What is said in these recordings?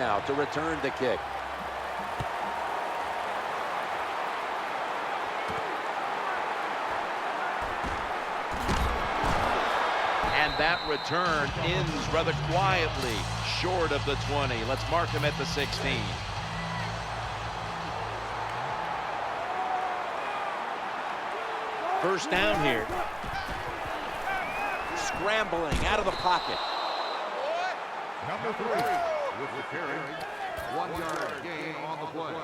Now to return the kick. And that return ends rather quietly, short of the 20. Let's mark him at the 16. First down here. Scrambling out of the pocket. Number 3 with the carry. 1 yard gain on the play.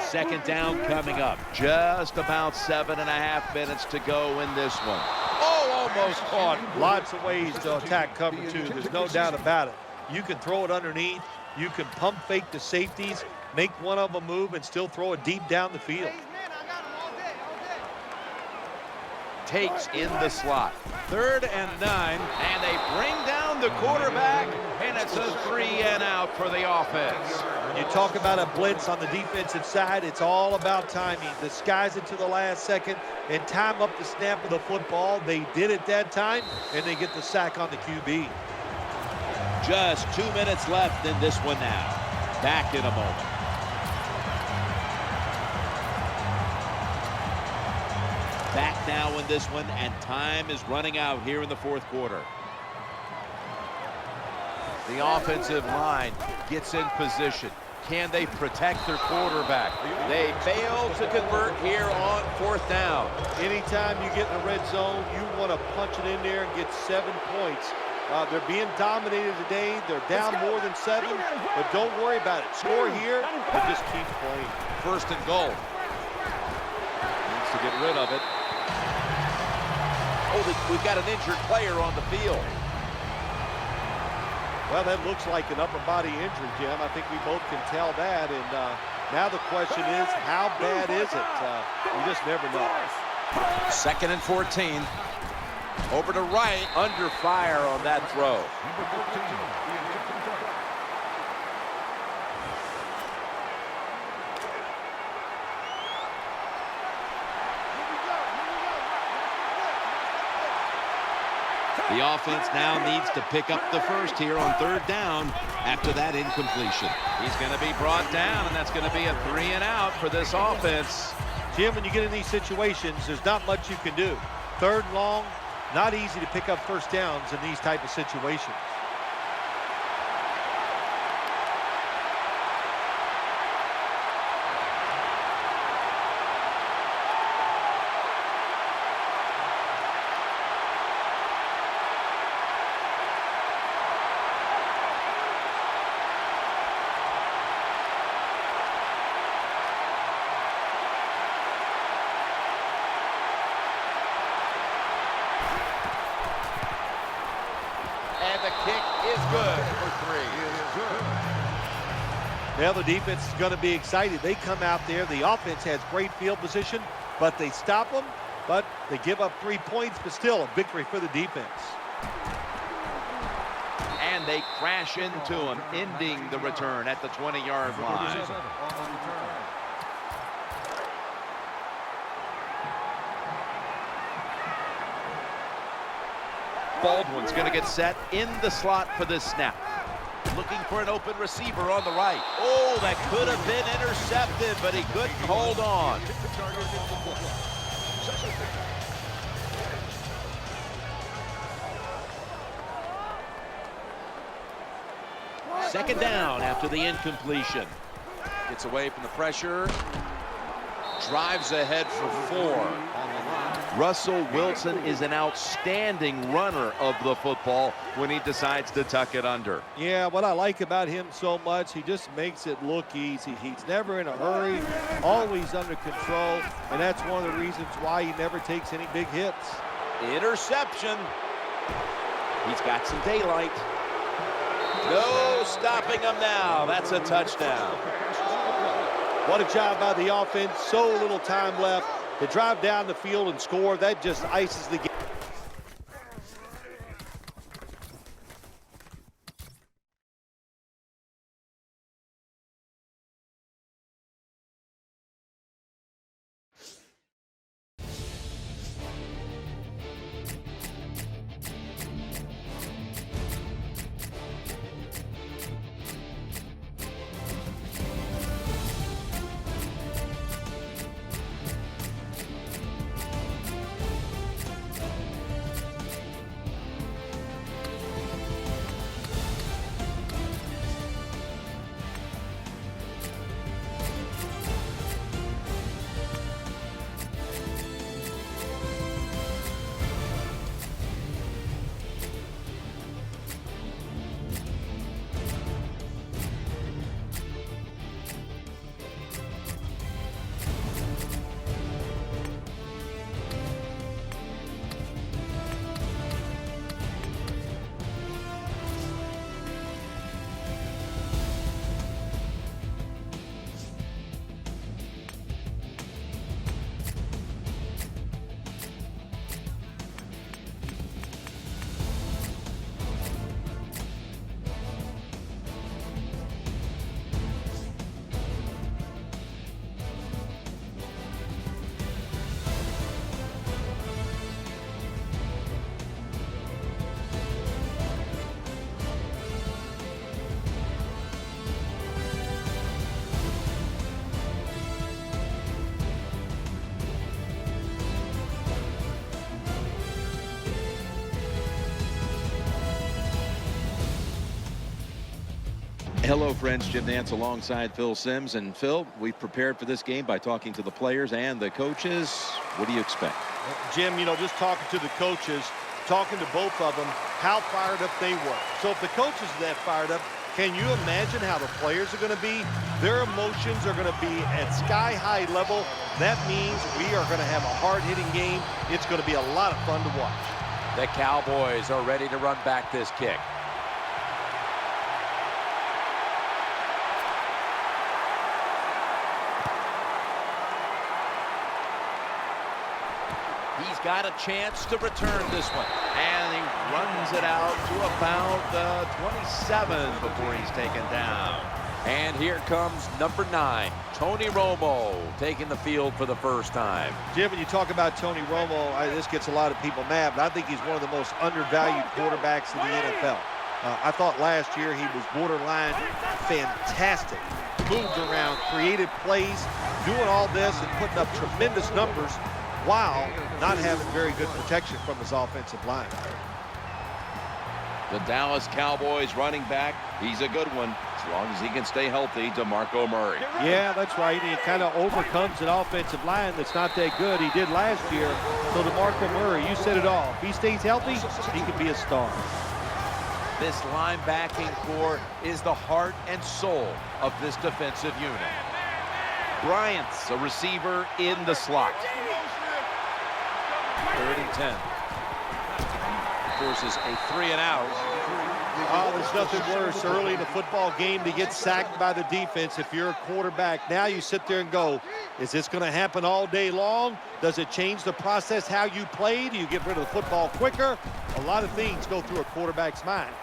Second down coming up. Just about 7.5 minutes to go in this one. Oh, almost caught. Lots of ways to attack cover 2. There's no doubt about it. You can throw it underneath. You can pump fake the safeties, make one of them move, and still throw it deep down the field. Takes in the slot. 3rd and 9. And they bring down the quarterback, and it's a 3 and out for the offense. When you talk about a blitz on the defensive side, it's all about timing. Disguise it to the last second and time up the snap of the football. They did it that time, and they get the sack on the QB. Just 2 minutes left in this one now. Back in a moment. Back now in this one, and time is running out here in the 4th quarter. The offensive line gets in position. Can they protect their quarterback? They fail to convert here on 4th down. Anytime you get in the red zone, you want to punch it in there and get 7 points. They're being dominated today. They're down more than 7, but don't worry about it. Score here and just keep playing. 1st and goal. Needs to get rid of it. Oh, we've got an injured player on the field. Well, that looks like an upper body injury, Jim. I think we both can tell that. And now the question is, how bad is it? You just never know. 2nd and 14. Over to right. Under fire on that throw. The offense now needs to pick up the first here on 3rd down after that incompletion. He's going to be brought down, and that's going to be a 3 and out for this offense. Jim, when you get in these situations, there's not much you can do. 3rd and long, not easy to pick up first downs in these type of situations. And the kick is good for 3. Now the defense is going to be excited. They come out there. The offense has great field position, but they stop them. But they give up 3 points, but still a victory for the defense. And they crash into him, ending the return at the 20-yard line. Baldwin's going to get set in the slot for this snap. Looking for an open receiver on the right. Oh, that could have been intercepted, but he couldn't hold on. Second down after the incompletion. Gets away from the pressure. Drives ahead for 4. Russell Wilson is an outstanding runner of the football when he decides to tuck it under. Yeah, what I like about him so much, he just makes it look easy. He's never in a hurry, always under control, and that's one of the reasons why he never takes any big hits. Interception. He's got some daylight. No stopping him now. That's a touchdown. What a job by the offense. So little time left to drive down the field and score. That just ices the game. Hello, friends. Jim Nantz alongside Phil Simms. And Phil, we've prepared for this game by talking to the players and the coaches. What do you expect? Jim, you know, just talking to the coaches, talking to both of them, how fired up they were. So if the coaches are that fired up, can you imagine how the players are going to be? Their emotions are going to be at sky-high level. That means we are going to have a hard-hitting game. It's going to be a lot of fun to watch. The Cowboys are ready to run back this kick. He's got a chance to return this one. And he runs it out to about 27 before he's taken down. And here comes number 9, Tony Romo, taking the field for the first time. Jim, when you talk about Tony Romo, this gets a lot of people mad, but I think he's one of the most undervalued quarterbacks in the NFL. I thought last year he was borderline fantastic. Moved around, created plays, doing all this and putting up tremendous numbers while not having very good protection from his offensive line. The Dallas Cowboys running back, he's a good one, as long as he can stay healthy. DeMarco Murray. Yeah, that's right. He kind of overcomes an offensive line that's not that good. He did last year. So DeMarco Murray, you said it all. If he stays healthy, he could be a star. This linebacking core is the heart and soul of this defensive unit. Bryant's a receiver in the slot. 3rd and 10. Forces a 3-and-out. Oh, there's nothing worse early in the football game to get sacked by the defense if you're a quarterback. Now you sit there and go, is this going to happen all day long? Does it change the process how you play? Do you get rid of the football quicker? A lot of things go through a quarterback's mind.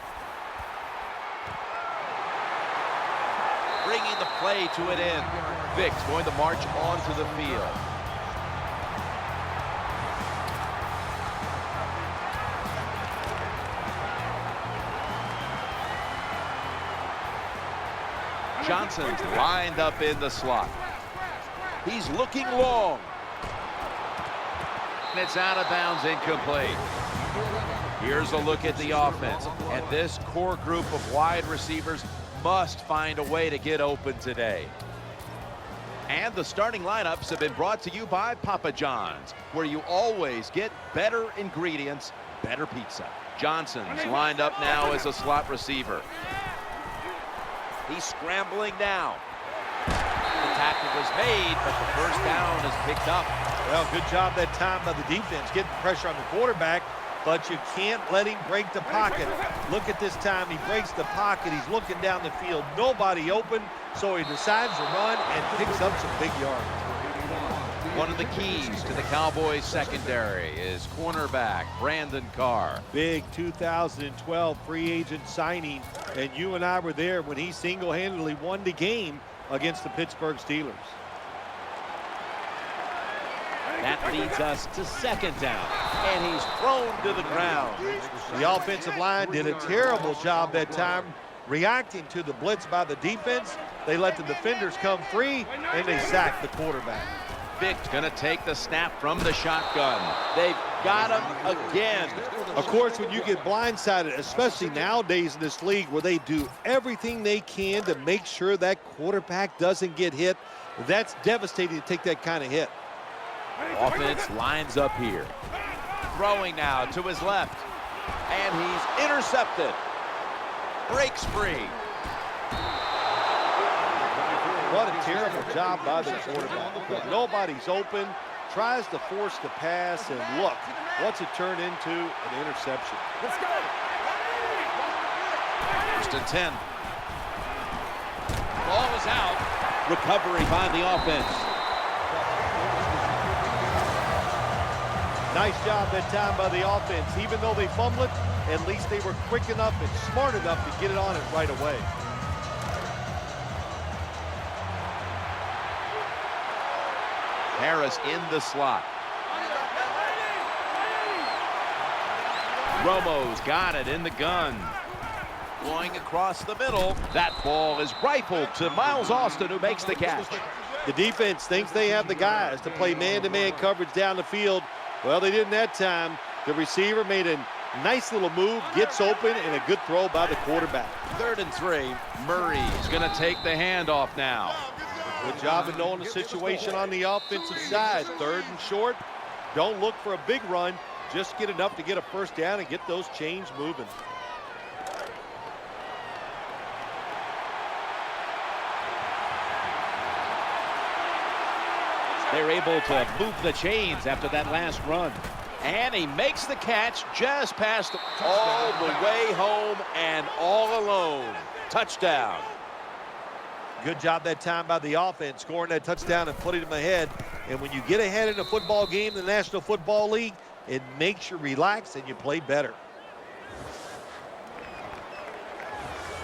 Bringing the play to an end. Vick's going to march onto the field. Johnson's lined up in the slot. He's looking long. And it's out of bounds, incomplete. Here's a look at the offense. And this core group of wide receivers must find a way to get open today. And the starting lineups have been brought to you by Papa John's, where you always get better ingredients, better pizza. Johnson's lined up now as a slot receiver. He's scrambling now. The tackle was made, but the first down is picked up. Well, good job that time by the defense, getting pressure on the quarterback, but you can't let him break the pocket. Look at this time. He breaks the pocket. He's looking down the field. Nobody open, so he decides to run and picks up some big yards. One of the keys to the Cowboys secondary is cornerback Brandon Carr. Big 2012 free agent signing, and you and I were there when he single-handedly won the game against the Pittsburgh Steelers. That leads us to 2nd down, and he's thrown to the ground. The offensive line did a terrible job that time reacting to the blitz by the defense. They let the defenders come free, and they sacked the quarterback. Vick's going to take the snap from the shotgun. They've got him again. Of course, when you get blindsided, especially nowadays in this league where they do everything they can to make sure that quarterback doesn't get hit, that's devastating to take that kind of hit. Offense lines up here. Throwing now to his left. And he's intercepted. Breaks free. What a terrible job by the quarterback. Nobody's open, tries to force the pass, and look, what's it turned into? An interception. Let's go. 1st and 10. Ball is out. Recovery by the offense. Nice job that time by the offense. Even though they fumbled it, at least they were quick enough and smart enough to get it on it right away. Harris in the slot. Romo's got it in the gun. Going across the middle. That ball is rifled to Miles Austin, who makes the catch. The defense thinks they have the guys to play man-to-man coverage down the field. Well, they didn't that time. The receiver made an Nice little move, gets open, and a good throw by the quarterback. 3rd and 3. Murray's going to take the handoff now. Good job of knowing the situation on the offensive side. 3rd and short. Don't look for a big run. Just get enough to get a first down and get those chains moving. They're able to move the chains after that last run. And he makes the catch just past all the way home and all alone. Touchdown. Good job that time by the offense, scoring that touchdown and putting them ahead. And when you get ahead in a football game, the National Football League, it makes you relax and you play better.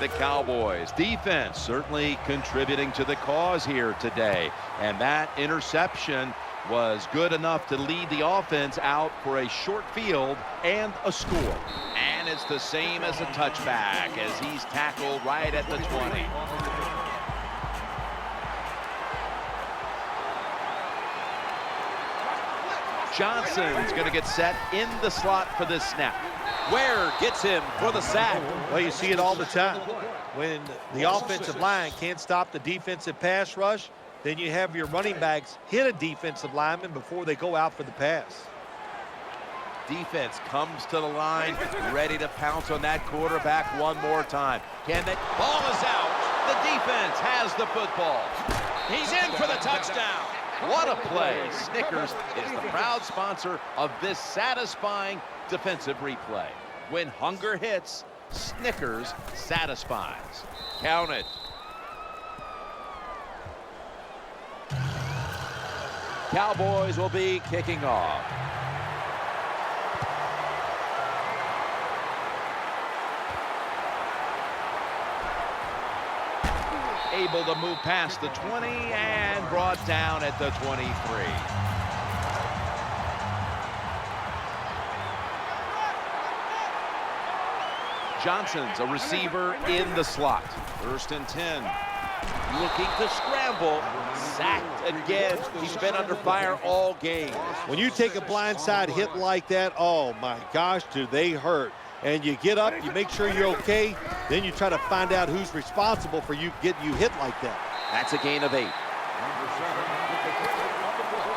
The Cowboys defense certainly contributing to the cause here today. And that interception was good enough to lead the offense out for a short field and a score. And it's the same as a touchback as he's tackled right at the 20. Johnson's going to get set in the slot for this snap. Ware gets him for the sack. Well, you see it all the time. When the offensive line can't stop the defensive pass rush, then you have your running backs hit a defensive lineman before they go out for the pass. Defense comes to the line, ready to pounce on that quarterback one more time. Can they? Ball is out. The defense has the football. He's in for the touchdown. What a play. Snickers is the proud sponsor of this satisfying defensive replay. When hunger hits, Snickers satisfies. Count it. Cowboys will be kicking off. Able to move past the 20 and brought down at the 23. Johnson's a receiver in the slot. 1st and 10. Looking to scramble. Sacked again. He's been under fire all game. When you take a blindside hit like that, oh my gosh, do they hurt. And you get up, you make sure you're okay, then you try to find out who's responsible for you getting you hit like that. That's a gain of 8. Number 7 with the pickup of the ball.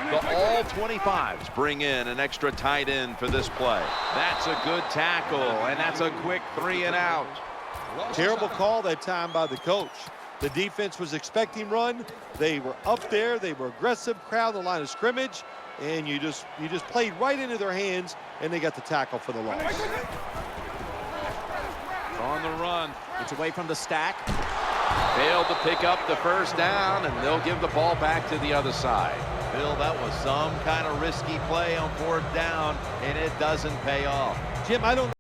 The all 25s bring in an extra tight end for this play. That's a good tackle, and that's a quick 3 and out. Terrible call that time by the coach. The defense was expecting run. They were up there. They were aggressive, crowd the line of scrimmage, and you just played right into their hands, and they got the tackle for the loss. On the run. It's away from the stack. Failed to pick up the first down, and they'll give the ball back to the other side. Bill, that was some kind of risky play on 4th down, and it doesn't pay off. Jim, I don't